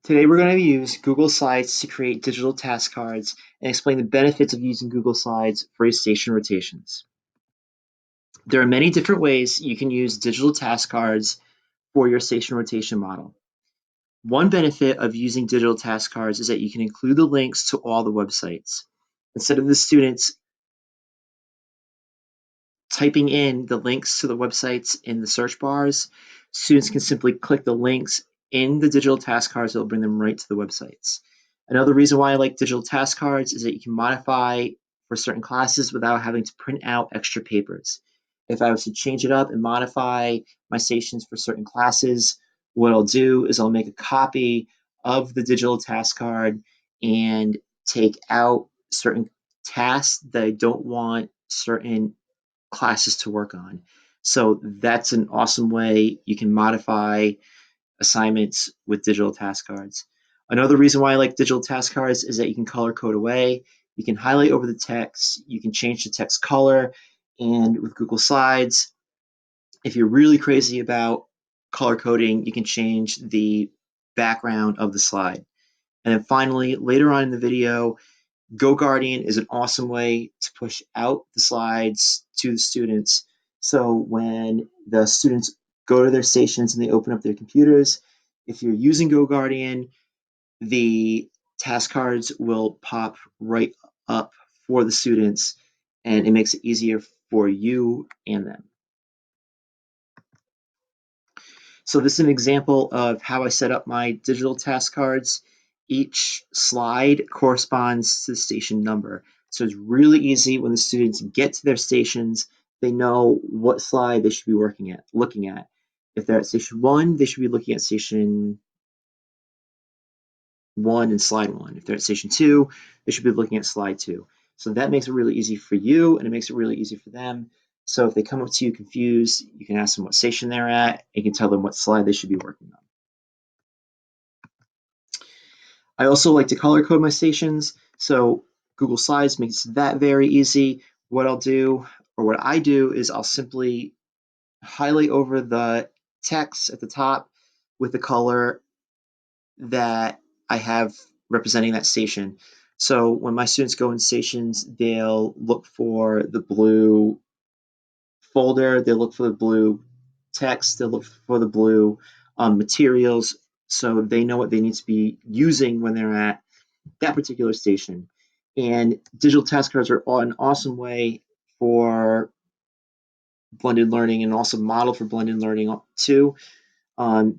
Today we're going to use Google Slides to create digital task cards and explain the benefits of using Google Slides for your station rotations. There are many different ways you can use digital task cards for your station rotation model. One benefit of using digital task cards is that you can include the links to all the websites. Instead of the students typing in the links to the websites in the search bars, students can simply click the links in the digital task cards that will bring them right to the websites. Another reason why I like digital task cards is that you can modify for certain classes without having to print out extra papers. If I was to change it up and modify my stations for certain classes, what I'll do is I'll make a copy of the digital task card and take out certain tasks that I don't want certain classes to work on. So that's an awesome way you can modify assignments with digital task cards. Another reason why I like digital task cards is that you can color code away. You can highlight over the text. You can change the text color. And with Google Slides, if you're really crazy about color coding, you can change the background of the slide. And then finally, later on in the video, GoGuardian is an awesome way to push out the slides to the students. So when the students go to their stations and they open up their computers, if you're using GoGuardian, the task cards will pop right up for the students, and it makes it easier for you and them. So this is an example of how I set up my digital task cards. Each slide corresponds to the station number. So it's really easy when the students get to their stations, they know what slide they should be looking at. If they're at station 1, they should be looking at station 1 and slide 1. If they're at station 2, they should be looking at slide 2. So that makes it really easy for you, and it makes it really easy for them. So if they come up to you confused, you can ask them what station they're at. You can tell them what slide they should be working on. I also like to color code my stations, so Google Slides makes that very easy. What I do is I'll simply highlight over the text at the top with the color that I have representing that station. So when my students go in stations, they'll look for the blue folder, they'll look for the blue text, they'll look for the blue materials, so they know what they need to be using when they're at that particular station. And digital task cards are an awesome way for blended learning and also model for blended learning too,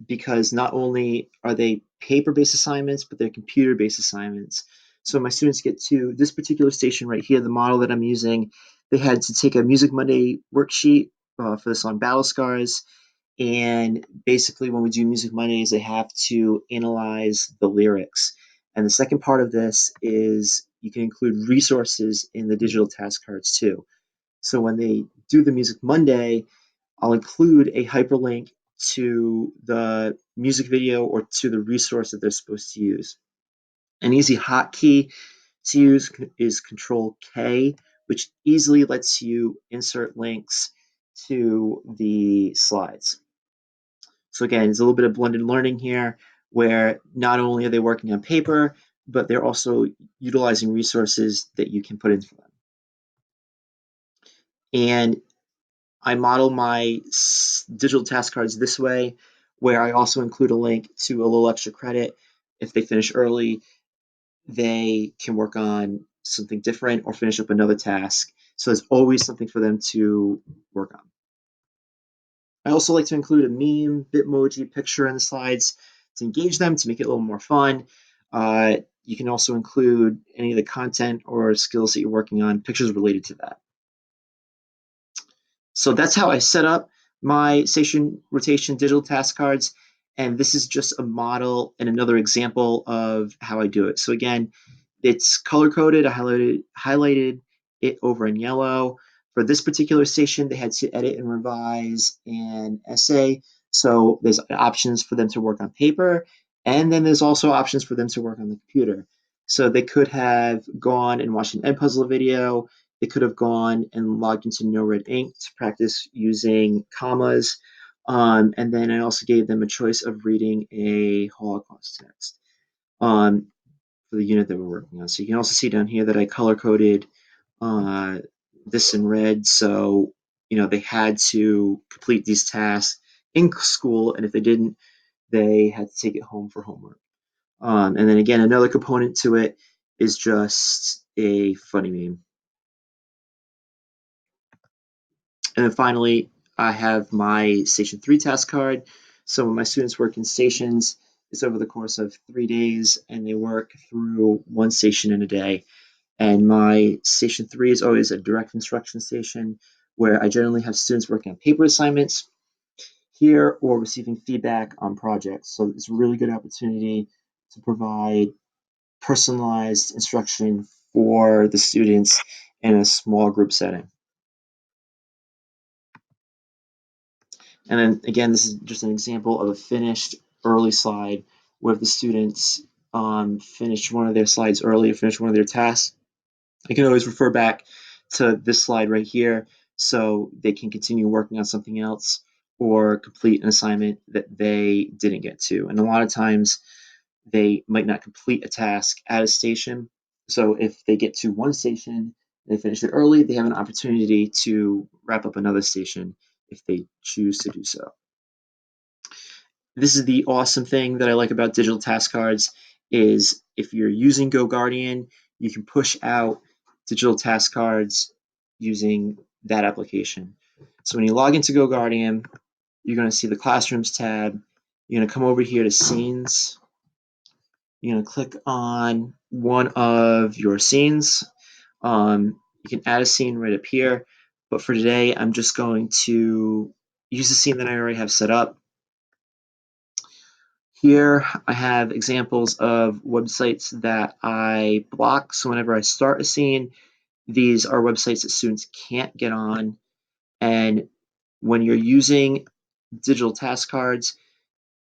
because not only are they paper-based assignments, but they're computer-based assignments. So my students get to this particular station right here, the model that I'm using, they had to take a Music Monday worksheet for the song Battle Scars. And basically when we do Music Mondays, they have to analyze the lyrics. And the second part of this is you can include resources in the digital task cards too. So when they do the Music Monday, I'll include a hyperlink to the music video or to the resource that they're supposed to use. An easy hotkey to use is Control K, which easily lets you insert links to the slides. So again, it's a little bit of blended learning here, where not only are they working on paper, but they're also utilizing resources that you can put in for them. And I model my digital task cards this way, where I also include a link to a little extra credit. If they finish early, they can work on something different or finish up another task. So there's always something for them to work on. I also like to include a meme, Bitmoji picture in the slides to engage them, to make it a little more fun. You can also include any of the content or skills that you're working on, pictures related to that. So that's how I set up my station rotation digital task cards. And this is just a model and another example of how I do it. So again, it's color coded. I highlighted it over in yellow. For this particular station, they had to edit and revise an essay. So there's options for them to work on paper, and then there's also options for them to work on the computer. So they could have gone and watched an Edpuzzle video. They could have gone and logged into No Red Ink to practice using commas. And then I also gave them a choice of reading a Holocaust text. for the unit that we're working on. So you can also see down here that I color coded this in red. So, they had to complete these tasks in school, and if they didn't, they had to take it home for homework. And then again, another component to it is just a funny meme. And then finally, I have my Station 3 task card. So when my students work in stations, it's over the course of 3 days, and they work through one station in a day. And my Station 3 is always a direct instruction station where I generally have students working on paper assignments here or receiving feedback on projects. So it's a really good opportunity to provide personalized instruction for the students in a small group setting. And then again, this is just an example of a finished early slide where the students finished one of their slides early, finished one of their tasks. I can always refer back to this slide right here so they can continue working on something else or complete an assignment that they didn't get to. And a lot of times they might not complete a task at a station. So if they get to one station, they finish it early, they have an opportunity to wrap up another station if they choose to do so. This is the awesome thing that I like about digital task cards is if you're using GoGuardian, you can push out digital task cards using that application. So when you log into GoGuardian, you're going to see the Classrooms tab. You're going to come over here to Scenes. You're going to click on one of your scenes. You can add a scene right up here, but for today, I'm just going to use the scene that I already have set up. Here I have examples of websites that I block. So whenever I start a scene, these are websites that students can't get on. And when you're using digital task cards,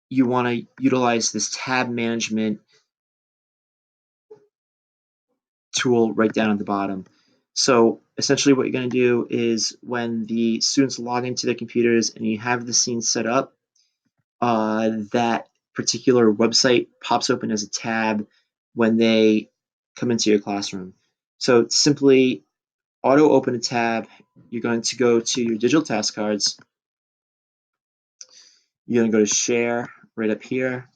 you want to utilize this tab management tool right down at the bottom. So essentially what you're going to do is when the students log into their computers and you have the scene set up, that particular website pops open as a tab when they come into your classroom. So simply auto open a tab. You're going to go to your digital task cards. You're going to go to share right up here,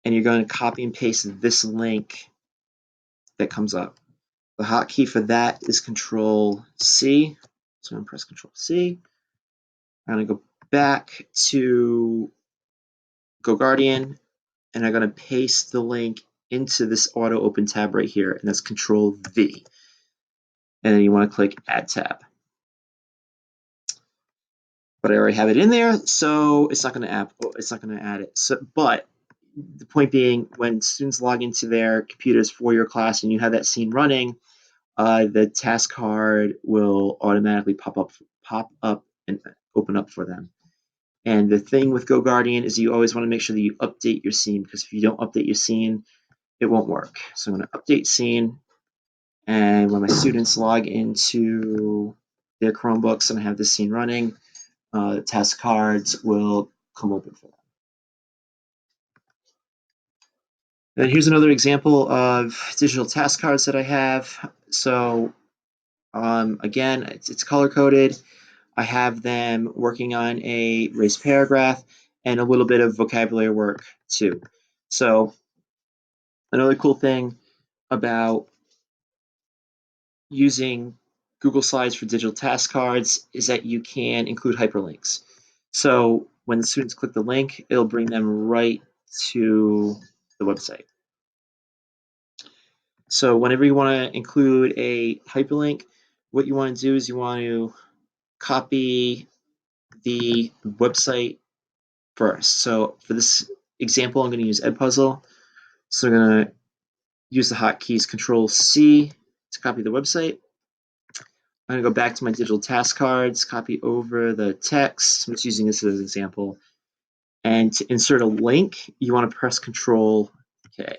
and you're going to copy and paste this link that comes up. The hotkey for that is Control C. So I'm going to press Control C. I'm going to go back to GoGuardian, and I'm going to paste the link into this auto open tab right here, and that's Control V. And then you want to click Add Tab. But I already have it in there, so it's not going to add it. So, but the point being, when students log into their computers for your class and you have that scene running, the task card will automatically pop up and open up for them. And the thing with GoGuardian is you always want to make sure that you update your scene, because if you don't update your scene, it won't work. So I'm going to update scene, and when my students log into their Chromebooks and I have this scene running, the task cards will come open for them. And here's another example of digital task cards that I have. So again, it's color coded. I have them working on a raised paragraph and a little bit of vocabulary work too. So another cool thing about using Google Slides for digital task cards is that you can include hyperlinks. So when the students click the link, it'll bring them right to the website. So whenever you want to include a hyperlink, what you want to do is you want to copy the website first. So for this example, I'm going to use Edpuzzle. So I'm going to use the hotkeys Control C to copy the website. I'm going to go back to my digital task cards, copy over the text. I'm just using this as an example. And to insert a link, you want to press Control K.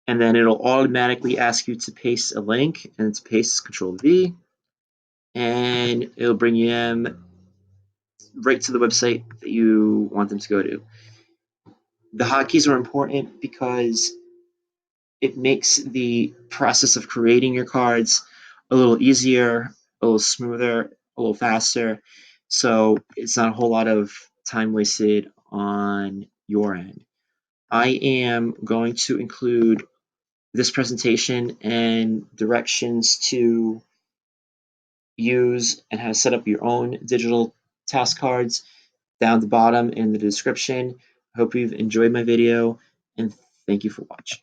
And then it'll automatically ask you to paste a link, and to paste Control V. And it'll bring you right to the website that you want them to go to. The hotkeys are important because it makes the process of creating your cards a little easier, a little smoother, a little faster. So it's not a whole lot of time wasted on your end. I am going to include this presentation and directions to use and how to set up your own digital task cards down the bottom in the description. I hope you've enjoyed my video, and thank you for watching.